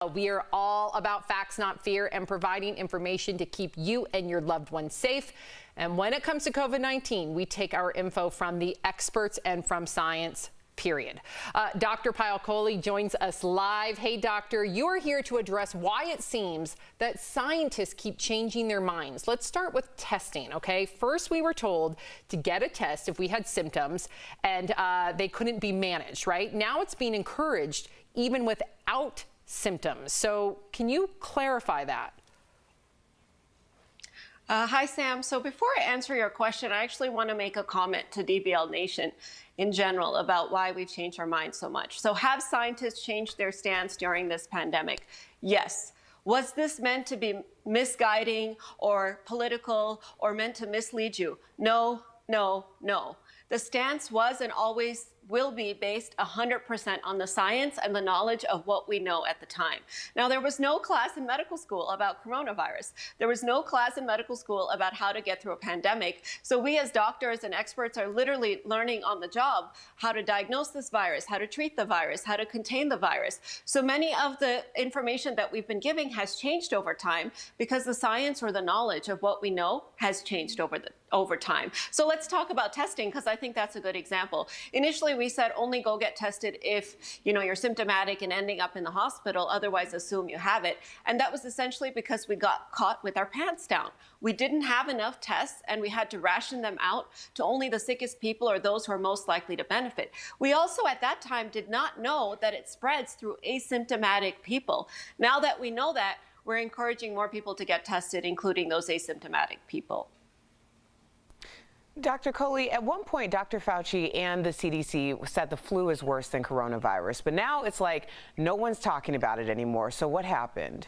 We are all about facts, not fear, and providing information to keep you and your loved ones safe. And when it comes to COVID-19, we take our info from the experts and from science, period. Dr. Kohli joins us live. Hey, doctor, you're here to address why it seems that scientists keep changing their minds. Let's start with testing, okay? First, we were told to get a test if we had symptoms and they couldn't be managed, right? Now it's being encouraged even without symptoms. So can you clarify that? Hi, Sam. So before I answer your question, I actually want to make a comment to DBL Nation in general about why we've changed our minds so much. So have scientists changed their stance during this pandemic? Yes. Was this meant to be misguiding or political or meant to mislead you? No, no, no. The stance was and always will be based 100% on the science and the knowledge of what we know at the time. Now, there was no class in medical school about coronavirus. There was no class in medical school about how to get through a pandemic. So we as doctors and experts are literally learning on the job how to diagnose this virus, how to treat the virus, how to contain the virus. So many of the information that we've been giving has changed over time because the science or the knowledge of what we know has changed over time. So let's talk about testing, because I think that's a good example. Initially, we said only go get tested if you're symptomatic and ending up in the hospital, otherwise assume you have it. And that was essentially because we got caught with our pants down. We didn't have enough tests and we had to ration them out to only the sickest people or those who are most likely to benefit. We also at that time did not know that it spreads through asymptomatic people. Now that we know that, we're encouraging more people to get tested, including those asymptomatic people. Dr. Kohli, at one point, Dr. Fauci and the CDC said the flu is worse than coronavirus, but now it's like no one's talking about it anymore. So what happened?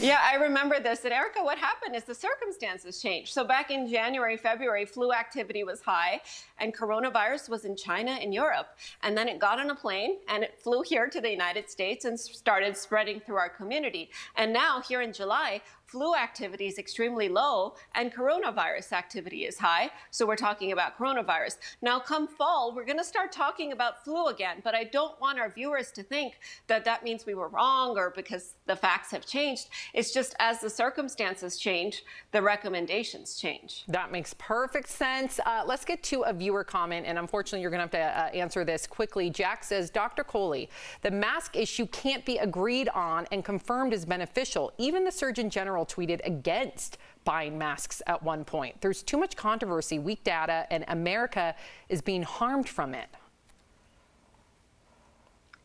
Yeah, I remember this. And Erica, what happened is the circumstances changed. So back in January, February, flu activity was high and coronavirus was in China and Europe. And then it got on a plane and it flew here to the United States and started spreading through our community. And now here in July, flu activity is extremely low and coronavirus activity is high. So we're talking about coronavirus. Now come fall, we're going to start talking about flu again. But I don't want our viewers to think that that means we were wrong or because the facts have changed. It's just as the circumstances change, the recommendations change. That makes perfect sense. Let's get to a viewer comment, and unfortunately, you're going to have to answer this quickly. Jack says, Dr. Kohli, the mask issue can't be agreed on and confirmed as beneficial. Even the Surgeon General tweeted against buying masks at one point. There's too much controversy, weak data, and America is being harmed from it.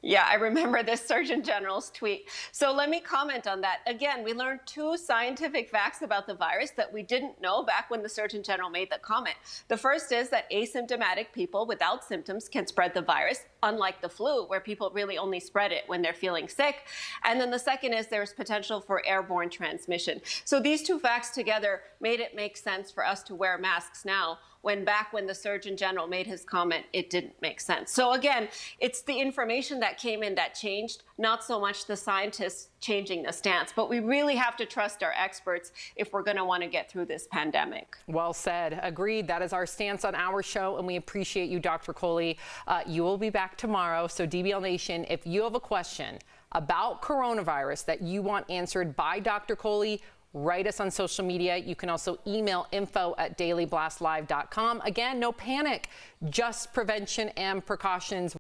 Yeah, I remember this Surgeon General's tweet. So let me comment on that. Again, we learned two scientific facts about the virus that we didn't know back when the Surgeon General made the comment. The first is that asymptomatic people without symptoms can spread the virus, unlike the flu, where people really only spread it when they're feeling sick. And then the second is there's potential for airborne transmission. So these two facts together made it make sense for us to wear masks now, when back when the Surgeon General made his comment, it didn't make sense. So again, it's the information that came in that changed, not so much the scientists changing the stance. But we really have to trust our experts if we're going to want to get through this pandemic. Well said. Agreed. That is our stance on our show, and we appreciate you, Dr. Kohli. You will be back tomorrow. So DBL Nation, if you have a question about coronavirus that you want answered by Dr. Kohli, write us on social media. You can also email info@dailyblastlive.com. Again, no panic, just prevention and precautions.